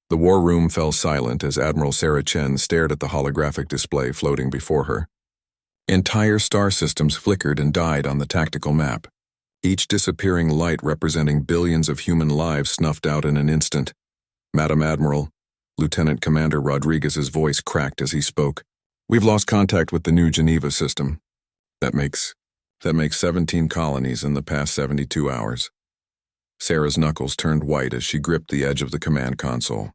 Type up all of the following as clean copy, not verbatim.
The war room fell silent as Admiral Sarah Chen stared at the holographic display floating before her. Entire star systems flickered and died on the tactical map, each disappearing light representing billions of human lives snuffed out in an instant. Madam Admiral, Lieutenant Commander Rodriguez's voice cracked as he spoke. We've lost contact with the new Geneva system. That makes 17 colonies in the past 72 hours. Sarah's knuckles turned white as she gripped the edge of the command console.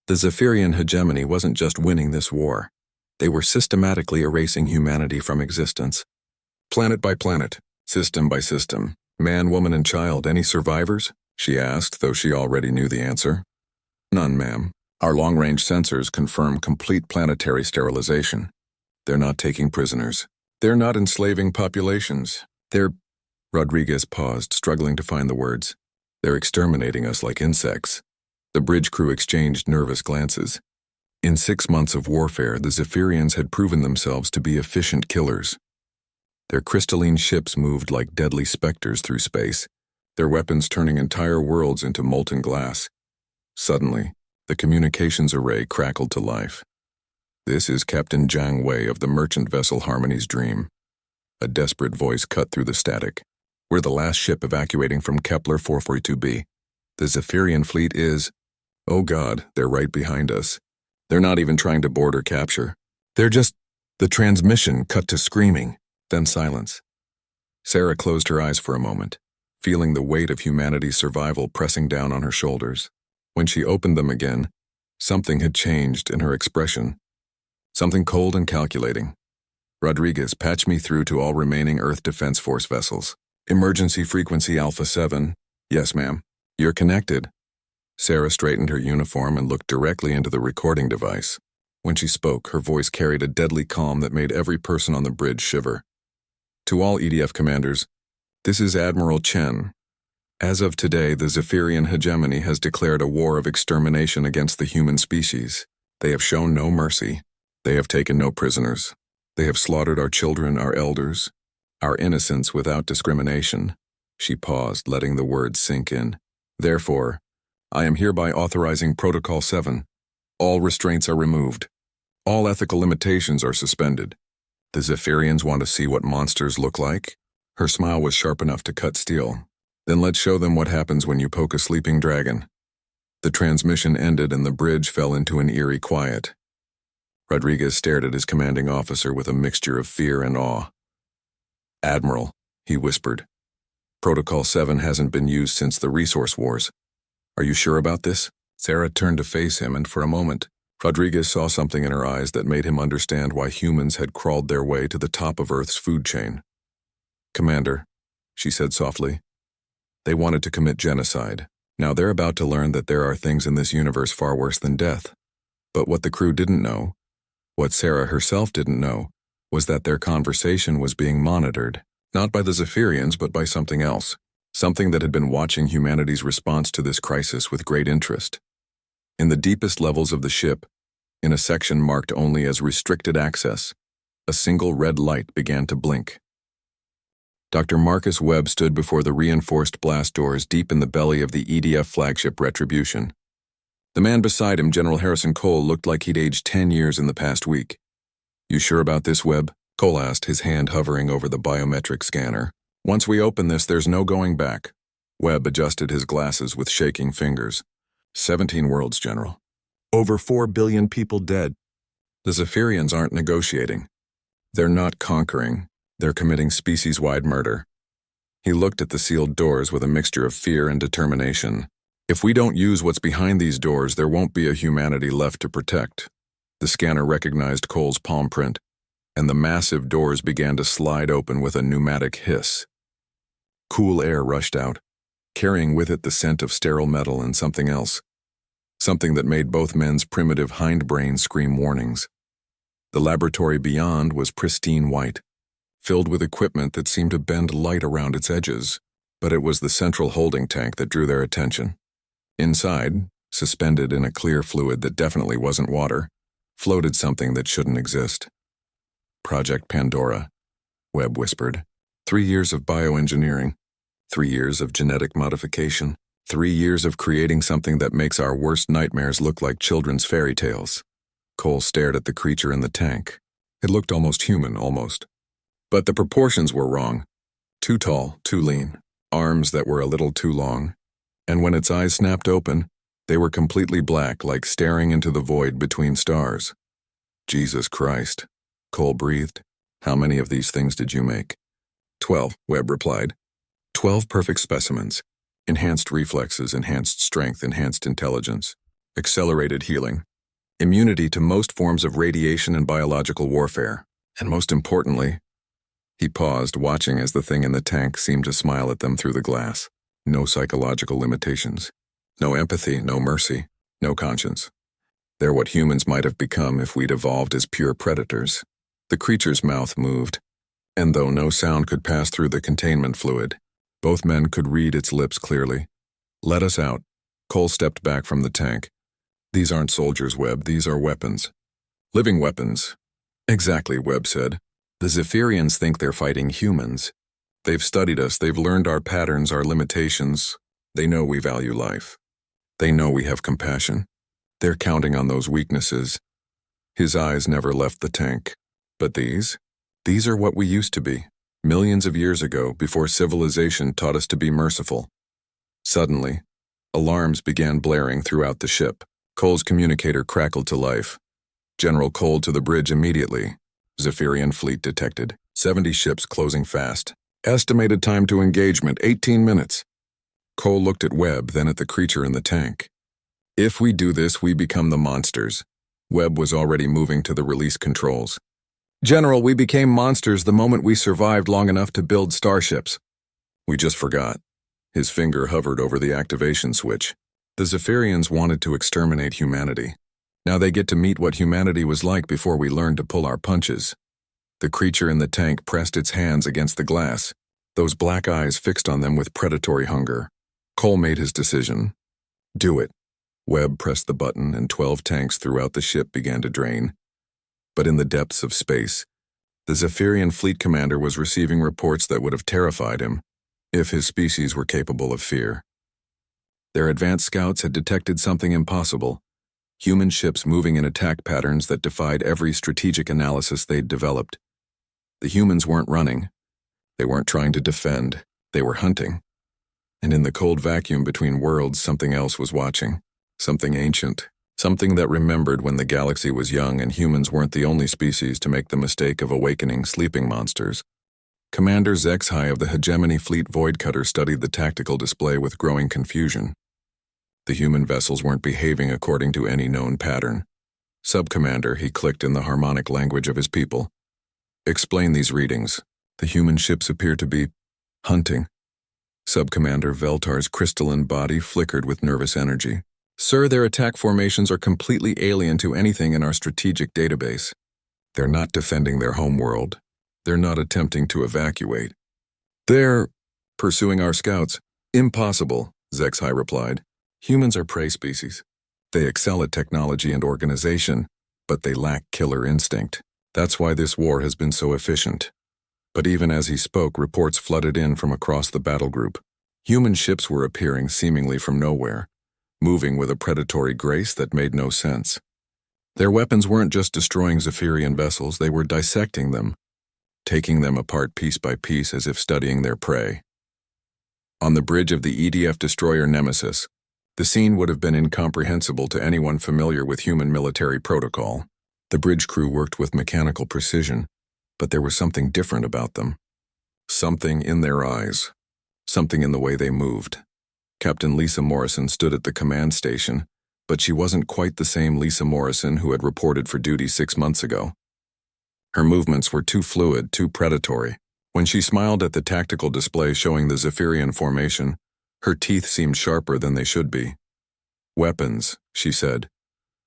The Zephyrian hegemony wasn't just winning this war. They were systematically erasing humanity from existence. Planet by planet, system by system, man, woman, and child, any survivors? She asked, though she already knew the answer. None, ma'am. Our long-range sensors confirm complete planetary sterilization. They're not taking prisoners. They're not enslaving populations. Rodriguez paused, struggling to find the words. They're exterminating us like insects. The bridge crew exchanged nervous glances. In 6 months of warfare, the Zephyrians had proven themselves to be efficient killers. Their crystalline ships moved like deadly specters through space, their weapons turning entire worlds into molten glass. Suddenly, the communications array crackled to life. This is Captain Jiang Wei of the merchant vessel Harmony's Dream. A desperate voice cut through the static. We're the last ship evacuating from Kepler 442b. The Zephyrian fleet is... Oh God, they're right behind us. They're not even trying to board or capture. They're just... The transmission cut to screaming, then silence. Sarah closed her eyes for a moment, feeling the weight of humanity's survival pressing down on her shoulders. When she opened them again, something had changed in her expression. Something cold and calculating. Rodriguez, patch me through to all remaining Earth Defense Force vessels. Emergency frequency Alpha 7. Yes, ma'am. You're connected. Sarah straightened her uniform and looked directly into the recording device. When she spoke, her voice carried a deadly calm that made every person on the bridge shiver. To all EDF commanders, this is Admiral Chen. As of today, the Zephyrian hegemony has declared a war of extermination against the human species. They have shown no mercy. They have taken no prisoners. They have slaughtered our children, our elders, our innocents without discrimination. She paused, letting the words sink in. Therefore, I am hereby authorizing Protocol 7. All restraints are removed. All ethical limitations are suspended. The Zephyrians want to see what monsters look like? Her smile was sharp enough to cut steel. Then let's show them what happens when you poke a sleeping dragon. The transmission ended and the bridge fell into an eerie quiet. Rodriguez stared at his commanding officer with a mixture of fear and awe. Admiral, he whispered. Protocol 7 hasn't been used since the resource wars. Are you sure about this? Sarah turned to face him, and for a moment, Rodriguez saw something in her eyes that made him understand why humans had crawled their way to the top of Earth's food chain. Commander, she said softly, they wanted to commit genocide. Now they're about to learn that there are things in this universe far worse than death. But what the crew didn't know, what Sarah herself didn't know, was that their conversation was being monitored, not by the Zephyrians but by something else. Something that had been watching humanity's response to this crisis with great interest. In the deepest levels of the ship, in a section marked only as restricted access, a single red light began to blink. Dr. Marcus Webb stood before the reinforced blast doors deep in the belly of the EDF flagship Retribution. The man beside him, General Harrison Cole, looked like he'd aged 10 years in the past week. You sure about this, Webb? Cole asked, his hand hovering over the biometric scanner. Once we open this, there's no going back. Webb adjusted his glasses with shaking fingers. 17 worlds, General. Over 4 billion people dead. The Zephyrians aren't negotiating. They're not conquering. They're committing species-wide murder. He looked at the sealed doors with a mixture of fear and determination. If we don't use what's behind these doors, there won't be a humanity left to protect. The scanner recognized Cole's palm print, and the massive doors began to slide open with a pneumatic hiss. Cool air rushed out, carrying with it the scent of sterile metal and something else. Something that made both men's primitive hindbrains scream warnings. The laboratory beyond was pristine white, filled with equipment that seemed to bend light around its edges, but it was the central holding tank that drew their attention. Inside, suspended in a clear fluid that definitely wasn't water, floated something that shouldn't exist. Project Pandora, Webb whispered. 3 years of bioengineering, 3 years of genetic modification. 3 years of creating something that makes our worst nightmares look like children's fairy tales. Cole stared at the creature in the tank. It looked almost human, almost. But the proportions were wrong. Too tall, too lean, arms that were a little too long. And when its eyes snapped open, they were completely black, like staring into the void between stars. Jesus Christ, Cole breathed. How many of these things did you make? 12, Webb replied. 12 perfect specimens. Enhanced reflexes, enhanced strength, enhanced intelligence, accelerated healing, immunity to most forms of radiation and biological warfare, and most importantly, he paused, watching as the thing in the tank seemed to smile at them through the glass. No psychological limitations. No empathy, no mercy, no conscience. They're what humans might have become if we'd evolved as pure predators. The creature's mouth moved, and though no sound could pass through the containment fluid, both men could read its lips clearly. Let us out. Cole stepped back from the tank. These aren't soldiers, Webb, these are weapons. Living weapons. Exactly, Webb said. The Zephyrians think they're fighting humans. They've studied us, they've learned our patterns, our limitations. They know we value life. They know we have compassion. They're counting on those weaknesses. His eyes never left the tank. But these are what we used to be. Millions of years ago, before civilization taught us to be merciful. Suddenly, alarms began blaring throughout the ship. Cole's communicator crackled to life. General Cole to the bridge immediately. Zephyrian fleet detected. 70 ships closing fast. Estimated time to engagement, 18 minutes. Cole looked at Webb, then at the creature in the tank. If we do this, we become the monsters. Webb was already moving to the release controls. General, we became monsters the moment we survived long enough to build starships. We just forgot. His finger hovered over the activation switch. The Zephyrians wanted to exterminate humanity. Now they get to meet what humanity was like before we learned to pull our punches. The creature in the tank pressed its hands against the glass, those black eyes fixed on them with predatory hunger. Cole made his decision. Do it. Webb pressed the button and 12 tanks throughout the ship began to drain. But in the depths of space, the Zephyrian fleet commander was receiving reports that would have terrified him, if his species were capable of fear. Their advanced scouts had detected something impossible, human ships moving in attack patterns that defied every strategic analysis they'd developed. The humans weren't running. They weren't trying to defend. They were hunting. And in the cold vacuum between worlds, something else was watching. Something ancient. Something that remembered when the galaxy was young and humans weren't the only species to make the mistake of awakening sleeping monsters. Commander HFY of the Hegemony Fleet Voidcutter studied the tactical display with growing confusion. The human vessels weren't behaving according to any known pattern. Sub-Commander, he clicked in the harmonic language of his people. Explain these readings. The human ships appear to be hunting. Sub-Commander Veltar's crystalline body flickered with nervous energy. Sir, their attack formations are completely alien to anything in our strategic database. They're not defending their homeworld. They're not attempting to evacuate. They're pursuing our scouts. Impossible, HFY replied. Humans are prey species. They excel at technology and organization, but they lack killer instinct. That's why this war has been so efficient. But even as he spoke, reports flooded in from across the battle group. Human ships were appearing seemingly from nowhere, moving with a predatory grace that made no sense. Their weapons weren't just destroying Zephyrian vessels, they were dissecting them, taking them apart piece by piece as if studying their prey. On the bridge of the EDF destroyer Nemesis, the scene would have been incomprehensible to anyone familiar with human military protocol. The bridge crew worked with mechanical precision, but there was something different about them. Something in their eyes. Something in the way they moved. Captain Lisa Morrison stood at the command station, but she wasn't quite the same Lisa Morrison who had reported for duty 6 months ago. Her movements were too fluid, too predatory. When she smiled at the tactical display showing the Zephyrian formation, her teeth seemed sharper than they should be. Weapons, she said,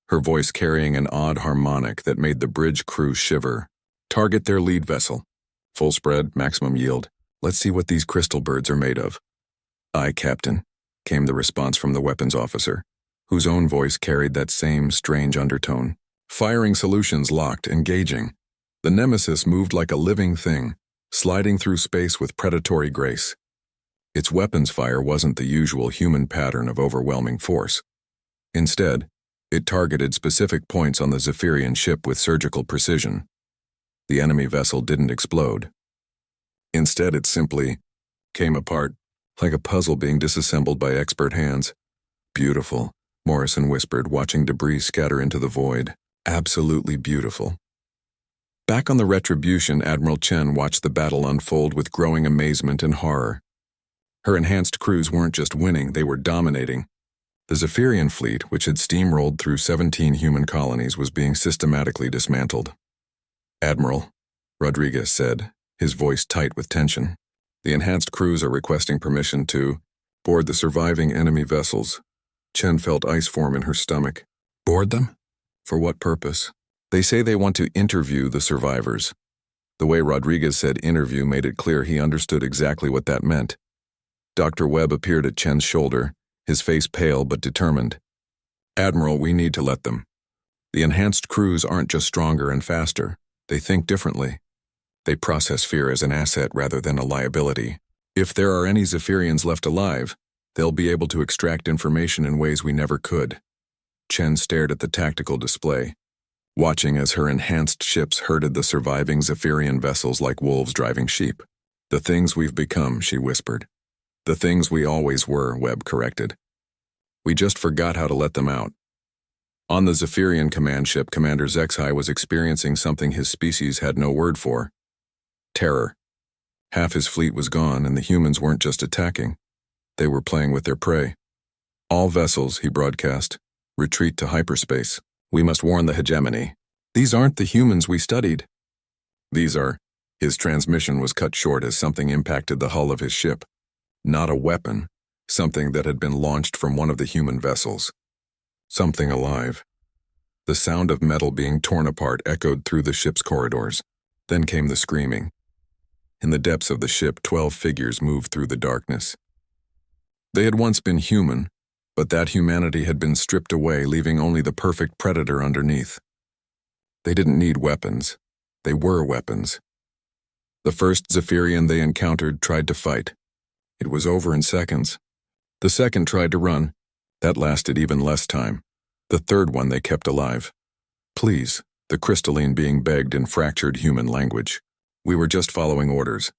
her voice carrying an odd harmonic that made the bridge crew shiver. Target their lead vessel. Full spread, maximum yield. Let's see what these crystal birds are made of. Aye, Captain, came the response from the weapons officer, whose own voice carried that same strange undertone. Firing solutions locked, engaging. The Nemesis moved like a living thing, sliding through space with predatory grace. Its weapons fire wasn't the usual human pattern of overwhelming force. Instead, it targeted specific points on the Zephyrian ship with surgical precision. The enemy vessel didn't explode. Instead, it simply came apart, like a puzzle being disassembled by expert hands. Beautiful, Morrison whispered, watching debris scatter into the void. Absolutely beautiful. Back on the Retribution, Admiral Chen watched the battle unfold with growing amazement and horror. Her enhanced crews weren't just winning, they were dominating. The Zephyrian fleet, which had steamrolled through 17 human colonies, was being systematically dismantled. "Admiral," Rodriguez said, his voice tight with tension, "the enhanced crews are requesting permission to board the surviving enemy vessels." Chen felt ice form in her stomach. "Board them? For what purpose?" "They say they want to interview the survivors." The way Rodriguez said interview made it clear he understood exactly what that meant. Dr. Webb appeared at Chen's shoulder, his face pale but determined. "Admiral, we need to let them. The enhanced crews aren't just stronger and faster. They think differently. They process fear as an asset rather than a liability. If there are any Zephyrians left alive, they'll be able to extract information in ways we never could." Chen stared at the tactical display, watching as her enhanced ships herded the surviving Zephyrian vessels like wolves driving sheep. "The things we've become," she whispered. "The things we always were," Webb corrected. "We just forgot how to let them out." On the Zephyrian command ship, Commander Zexhai was experiencing something his species had no word for. Terror. Half his fleet was gone, and the humans weren't just attacking. They were playing with their prey. "All vessels," he broadcast, "retreat to hyperspace. We must warn the hegemony. These aren't the humans we studied. These are—" His transmission was cut short as something impacted the hull of his ship. Not a weapon, something that had been launched from one of the human vessels. Something alive. The sound of metal being torn apart echoed through the ship's corridors. Then came the screaming. In the depths of the ship, 12 figures moved through the darkness. They had once been human, but that humanity had been stripped away, leaving only the perfect predator underneath. They didn't need weapons. They were weapons. The first Zephyrian they encountered tried to fight. It was over in seconds. The second tried to run. That lasted even less time. The third one they kept alive. "Please," the crystalline being begged in fractured human language. "We were just following orders.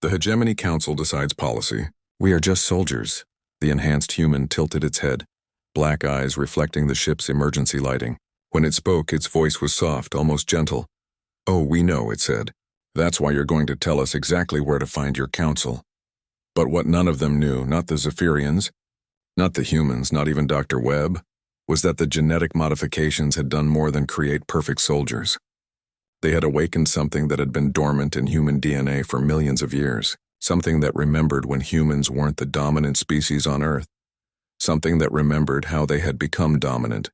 The Hegemony Council decides policy. We are just soldiers." The enhanced human tilted its head, black eyes reflecting the ship's emergency lighting. When it spoke, its voice was soft, almost gentle. "Oh, we know," it said. "That's why you're going to tell us exactly where to find your council." But what none of them knew, not the Zephyrians, not the humans, not even Dr. Webb, was that the genetic modifications had done more than create perfect soldiers. They had awakened something that had been dormant in human DNA for millions of years, something that remembered when humans weren't the dominant species on Earth, something that remembered how they had become dominant.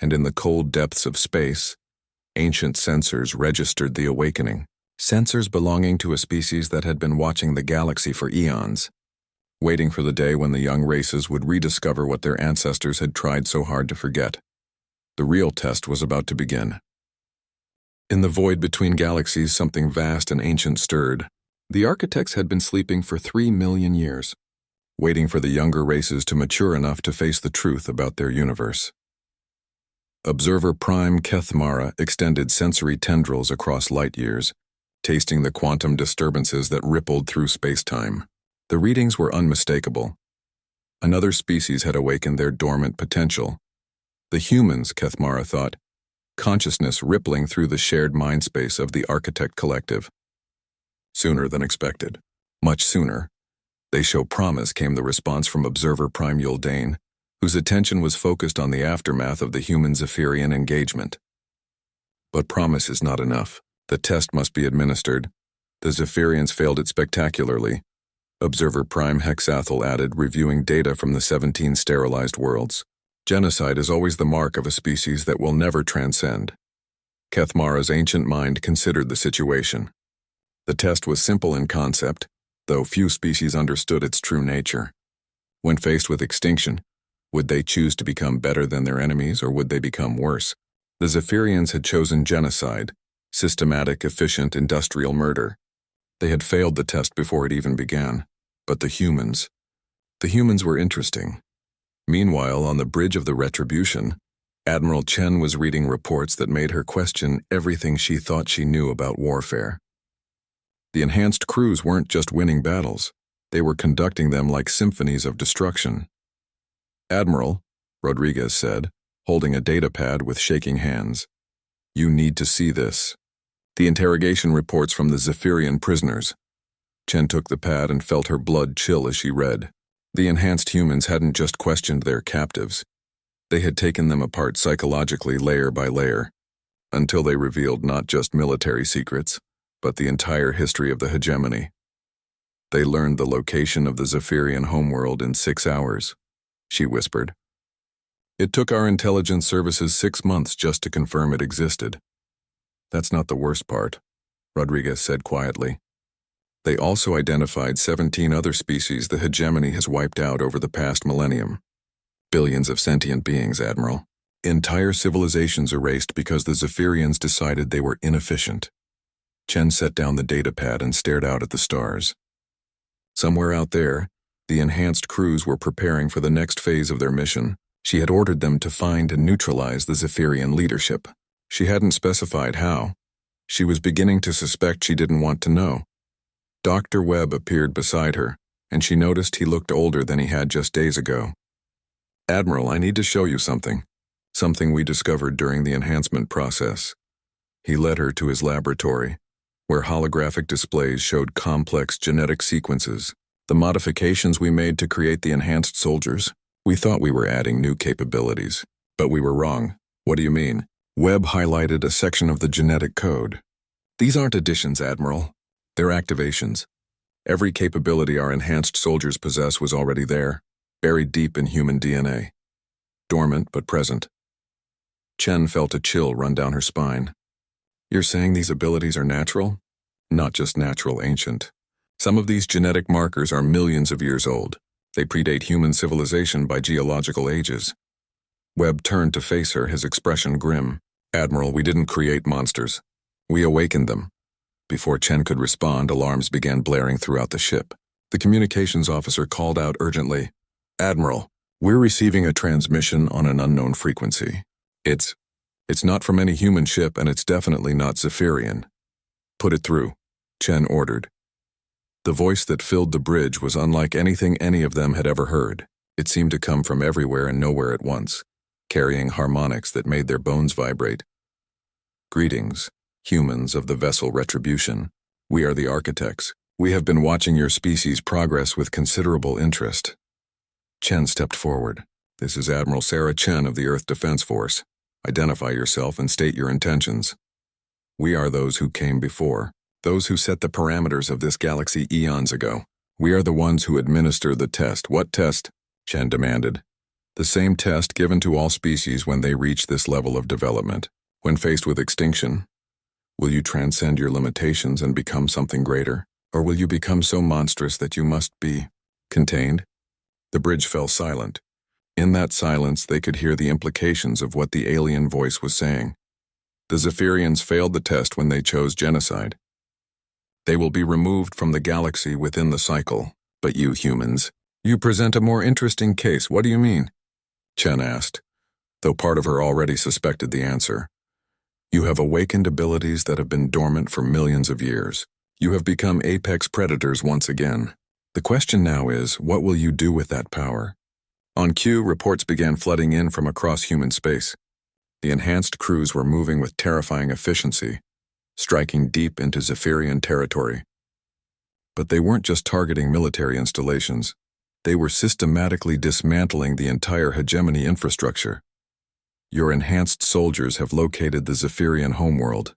And in the cold depths of space, ancient sensors registered the awakening. Sensors belonging to a species that had been watching the galaxy for eons, waiting for the day when the young races would rediscover what their ancestors had tried so hard to forget. The real test was about to begin. In the void between galaxies, something vast and ancient stirred. The architects had been sleeping for 3 million years, waiting for the younger races to mature enough to face the truth about their universe. Observer Prime Kethmara extended sensory tendrils across light years, tasting the quantum disturbances that rippled through space-time. The readings were unmistakable. Another species had awakened their dormant potential. The humans, Kethmara thought, consciousness rippling through the shared mindspace of the architect collective. Sooner than expected. Much sooner. "They show promise," came the response from Observer Prime Yuldane, whose attention was focused on the aftermath of the human Zephyrian engagement. But promise is not enough. The test must be administered. The Zephyrians failed it spectacularly. Observer Prime Hexathel added, reviewing data from the 17 sterilized worlds. "Genocide is always the mark of a species that will never transcend." Kethmara's ancient mind considered the situation. The test was simple in concept, though few species understood its true nature. When faced with extinction, would they choose to become better than their enemies, or would they become worse? The Zephyrians had chosen genocide, systematic, efficient, industrial murder. They had failed the test before it even began. But the humans were interesting. Meanwhile, on the bridge of the Retribution, Admiral Chen was reading reports that made her question everything she thought she knew about warfare. The enhanced crews weren't just winning battles, they were conducting them like symphonies of destruction. "Admiral," Rodriguez said, holding a datapad with shaking hands, "you need to see this. The interrogation reports from the Zephyrian prisoners." Chen took the pad and felt her blood chill as she read. The enhanced humans hadn't just questioned their captives. They had taken them apart psychologically layer by layer, until they revealed not just military secrets, but the entire history of the hegemony. They learned the location of the Zephyrian homeworld in 6 hours, she whispered. "It took our intelligence services 6 months just to confirm it existed." "That's not the worst part," Rodriguez said quietly. "They also identified 17 other species the hegemony has wiped out over the past millennium. Billions of sentient beings, Admiral. Entire civilizations erased because the Zephyrians decided they were inefficient." Chen set down the datapad and stared out at the stars. Somewhere out there, the enhanced crews were preparing for the next phase of their mission. She had ordered them to find and neutralize the Zephyrian leadership. She hadn't specified how. She was beginning to suspect she didn't want to know. Dr. Webb appeared beside her, and she noticed he looked older than he had just days ago. "Admiral, I need to show you something. Something we discovered during the enhancement process." He led her to his laboratory, where holographic displays showed complex genetic sequences. "The modifications we made to create the enhanced soldiers, we thought we were adding new capabilities, but we were wrong." "What do you mean?" Webb highlighted a section of the genetic code. "These aren't additions, Admiral. They're activations. Every capability our enhanced soldiers possess was already there, buried deep in human DNA. Dormant but present." Chen felt a chill run down her spine. "You're saying these abilities are natural?" "Not just natural, ancient. Some of these genetic markers are millions of years old. They predate human civilization by geological ages." Webb turned to face her, his expression grim. "Admiral, we didn't create monsters. We awakened them." Before Chen could respond, alarms began blaring throughout the ship. The communications officer called out urgently, "Admiral, we're receiving a transmission on an unknown frequency. It's not from any human ship, and it's definitely not Zephyrian." "Put it through," Chen ordered. The voice that filled the bridge was unlike anything any of them had ever heard. It seemed to come from everywhere and nowhere at once, carrying harmonics that made their bones vibrate. "Greetings, humans of the vessel Retribution. We are the architects. We have been watching your species' progress with considerable interest." Chen stepped forward. "This is Admiral Sarah Chen of the Earth Defense Force. Identify yourself and state your intentions." "We are those who came before, those who set the parameters of this galaxy eons ago. We are the ones who administer the test." "What test?" Chen demanded. "The same test given to all species when they reach this level of development. When faced with extinction, will you transcend your limitations and become something greater? Or will you become so monstrous that you must be contained?" The bridge fell silent. In that silence, they could hear the implications of what the alien voice was saying. The Zephyrians failed the test when they chose genocide. They will be removed from the galaxy within the cycle. But you humans, you present a more interesting case. What do you mean? Chen asked, though part of her already suspected the answer. You have awakened abilities that have been dormant for millions of years. You have become apex predators once again. The question now is, what will you do with that power? On cue, reports began flooding in from across human space. The enhanced crews were moving with terrifying efficiency, striking deep into Zephyrian territory. But they weren't just targeting military installations. They were systematically dismantling the entire hegemony infrastructure. Your enhanced soldiers have located the Zephyrian homeworld,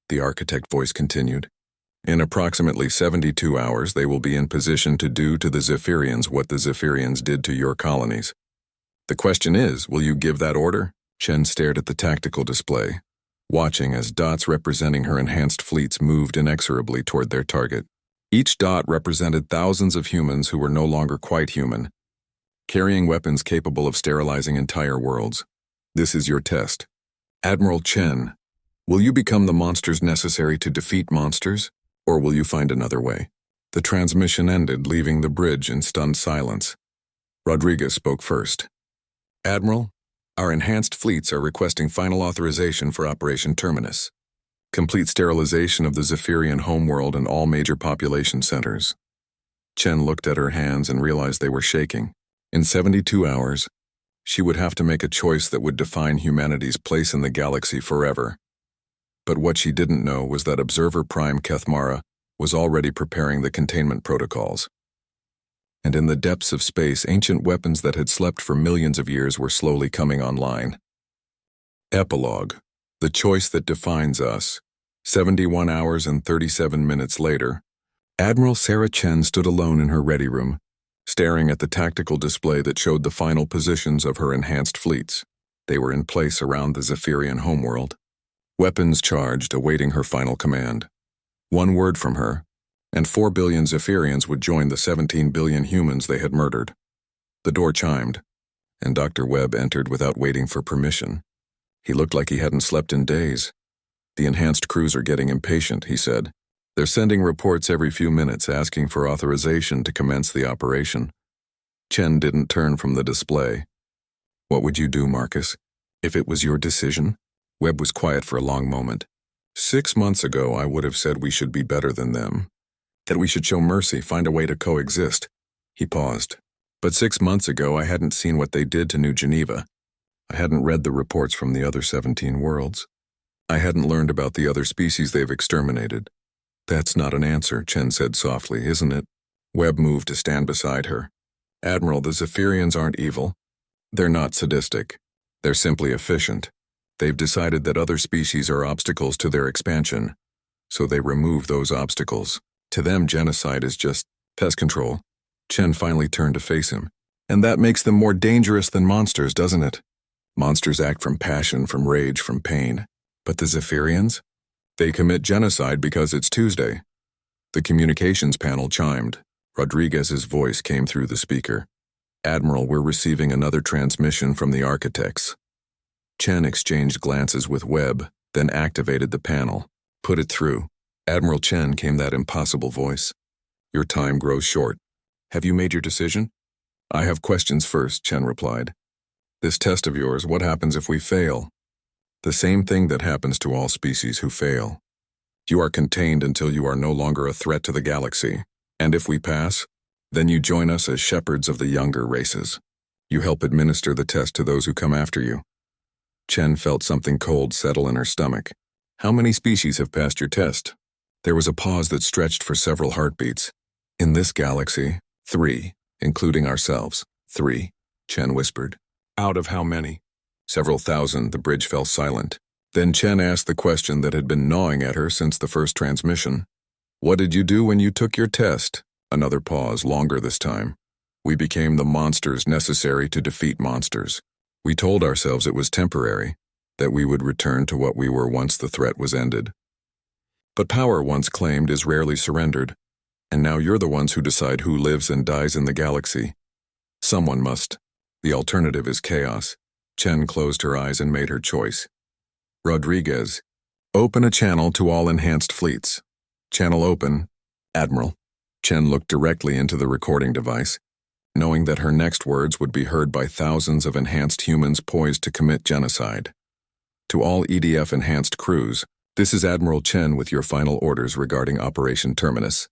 the architect voice continued. In approximately 72 hours, they will be in position to do to the Zephyrians what the Zephyrians did to your colonies. The question is, will you give that order? Chen stared at the tactical display, watching as dots representing her enhanced fleets moved inexorably toward their target. Each dot represented thousands of humans who were no longer quite human, carrying weapons capable of sterilizing entire worlds. This is your test. Admiral Chen, will you become the monsters necessary to defeat monsters, or will you find another way? The transmission ended, leaving the bridge in stunned silence. Rodriguez spoke first. "Admiral, our enhanced fleets are requesting final authorization for Operation Terminus. Complete sterilization of the Zephyrian homeworld and all major population centers." Chen looked at her hands and realized they were shaking. In 72 hours, she would have to make a choice that would define humanity's place in the galaxy forever. But what she didn't know was that Observer Prime Kethmara was already preparing the containment protocols. And in the depths of space, ancient weapons that had slept for millions of years were slowly coming online. Epilogue. The choice that defines us. 71 hours and 37 minutes later, Admiral Sarah Chen stood alone in her ready room, staring at the tactical display that showed the final positions of her enhanced fleets. They were in place around the Zephyrian homeworld. Weapons charged, awaiting her final command. One word from her, and 4 billion Zephyrians would join the 17 billion humans they had murdered. The door chimed, and Dr. Webb entered without waiting for permission. He looked like he hadn't slept in days. "The enhanced crews are getting impatient," he said. "They're sending reports every few minutes asking for authorization to commence the operation." Chen didn't turn from the display. "What would you do, Marcus, if it was your decision?" Webb was quiet for a long moment. 6 months ago, I would have said we should be better than them. That we should show mercy, find a way to coexist." He paused. "But 6 months ago, I hadn't seen what they did to New Geneva. I hadn't read the reports from the other 17 worlds. I hadn't learned about the other species they've exterminated." "That's not an answer," Chen said softly, "isn't it?" Webb moved to stand beside her. "Admiral, the Zephyrians aren't evil. They're not sadistic. They're simply efficient. They've decided that other species are obstacles to their expansion, so they remove those obstacles. To them, genocide is just pest control." Chen finally turned to face him. "And that makes them more dangerous than monsters, doesn't it? Monsters act from passion, from rage, from pain. But the Zephyrians? They commit genocide because it's Tuesday." The communications panel chimed. Rodriguez's voice came through the speaker. "Admiral, we're receiving another transmission from the architects." Chen exchanged glances with Webb, then activated the panel. "Put it through." "Admiral Chen," came that impossible voice. "Your time grows short. Have you made your decision?" "I have questions first," Chen replied. "This test of yours, what happens if we fail?" "The same thing that happens to all species who fail. You are contained until you are no longer a threat to the galaxy. And if we pass, then you join us as shepherds of the younger races. You help administer the test to those who come after you." Chen felt something cold settle in her stomach. "How many species have passed your test?" There was a pause that stretched for several heartbeats. "In this galaxy, 3, including ourselves. 3, Chen whispered. "Out of how many?" "Several thousand." The bridge fell silent. Then Chen asked the question that had been gnawing at her since the first transmission. "What did you do when you took your test?" Another pause, longer this time. "We became the monsters necessary to defeat monsters. We told ourselves it was temporary, that we would return to what we were once the threat was ended. But power once claimed is rarely surrendered, and now you're the ones who decide who lives and dies in the galaxy. Someone must. The alternative is chaos." Chen closed her eyes and made her choice. "Rodriguez, open a channel to all enhanced fleets." "Channel open, Admiral." Chen looked directly into the recording device, knowing that her next words would be heard by thousands of enhanced humans poised to commit genocide. "To all EDF enhanced crews, this is Admiral Chen with your final orders regarding Operation Terminus."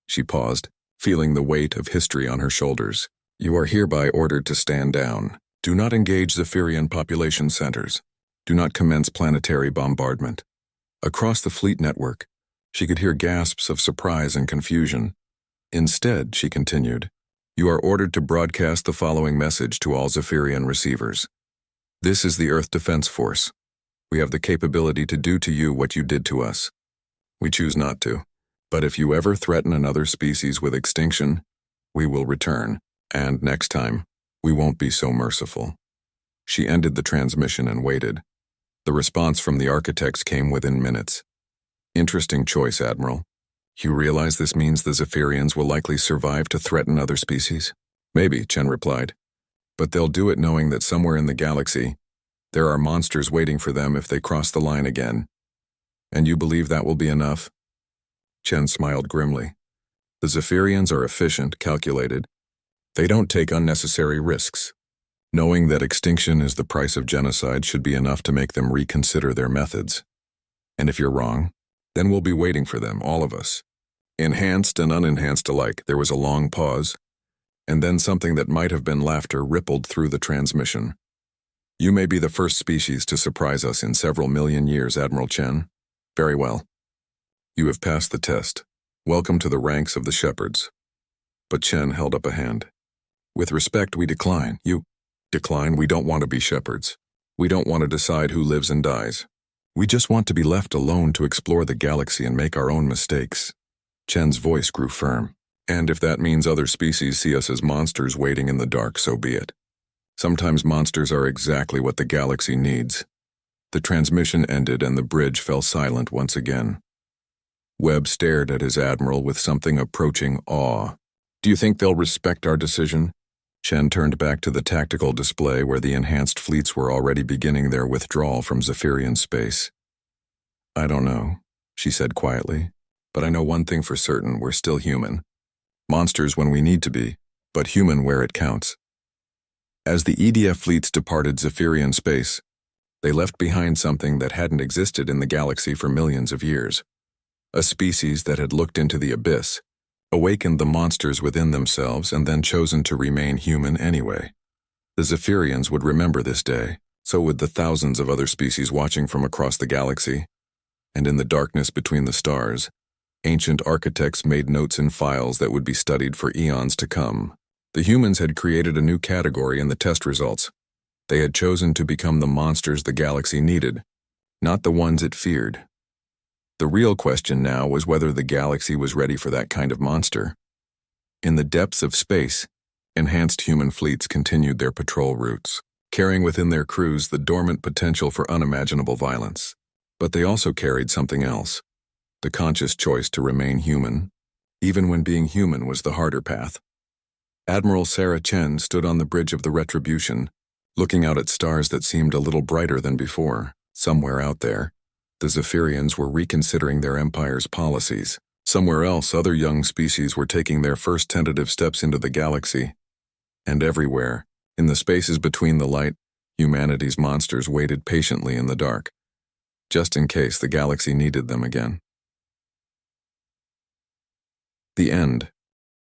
She paused, feeling the weight of history on her shoulders. "You are hereby ordered to stand down. Do not engage Zephyrian population centers. Do not commence planetary bombardment." Across the fleet network, she could hear gasps of surprise and confusion. "Instead," she continued, "you are ordered to broadcast the following message to all Zephyrian receivers. This is the Earth Defense Force. We have the capability to do to you what you did to us. We choose not to. But if you ever threaten another species with extinction, we will return, and next time, we won't be so merciful." She ended the transmission and waited. The response from the architects came within minutes. "Interesting choice, Admiral. You realize this means the Zephyrians will likely survive to threaten other species?" "Maybe," Chen replied. "But they'll do it knowing that somewhere in the galaxy, there are monsters waiting for them if they cross the line again. And you believe that will be enough?" Chen smiled grimly. The Zephyrians are efficient, calculated. They don't take unnecessary risks. Knowing that extinction is the price of genocide should be enough to make them reconsider their methods. And if you're wrong, then we'll be waiting for them, all of us. Enhanced and unenhanced alike, there was a long pause, and then something that might have been laughter rippled through the transmission. You may be the first species to surprise us in several million years, Admiral Chen. Very well. You have passed the test. Welcome to the ranks of the shepherds. But Chen held up a hand. With respect, we decline. You decline? We don't want to be shepherds. We don't want to decide who lives and dies. We just want to be left alone to explore the galaxy and make our own mistakes. Chen's voice grew firm. And if that means other species see us as monsters waiting in the dark, so be it. Sometimes monsters are exactly what the galaxy needs. The transmission ended and the bridge fell silent once again. Webb stared at his admiral with something approaching awe. Do you think they'll respect our decision? Chen turned back to the tactical display where the enhanced fleets were already beginning their withdrawal from Zephyrian space. I don't know, she said quietly, but I know one thing for certain, we're still human. Monsters when we need to be, but human where it counts. As the EDF fleets departed Zephyrian space, they left behind something that hadn't existed in the galaxy for millions of years. A species that had looked into the abyss, awakened the monsters within themselves, and then chosen to remain human anyway. The Zephyrians would remember this day, so would the thousands of other species watching from across the galaxy. And in the darkness between the stars, ancient architects made notes in files that would be studied for eons to come. The humans had created a new category in the test results. They had chosen to become the monsters the galaxy needed, not the ones it feared. The real question now was whether the galaxy was ready for that kind of monster. In the depths of space, enhanced human fleets continued their patrol routes, carrying within their crews the dormant potential for unimaginable violence. But they also carried something else. The conscious choice to remain human, even when being human was the harder path. Admiral Sarah Chen stood on the bridge of the Retribution, looking out at stars that seemed a little brighter than before. Somewhere out there, the Zephyrians were reconsidering their empire's policies. Somewhere else, other young species were taking their first tentative steps into the galaxy. And everywhere, in the spaces between the light, humanity's monsters waited patiently in the dark, just in case the galaxy needed them again. The end.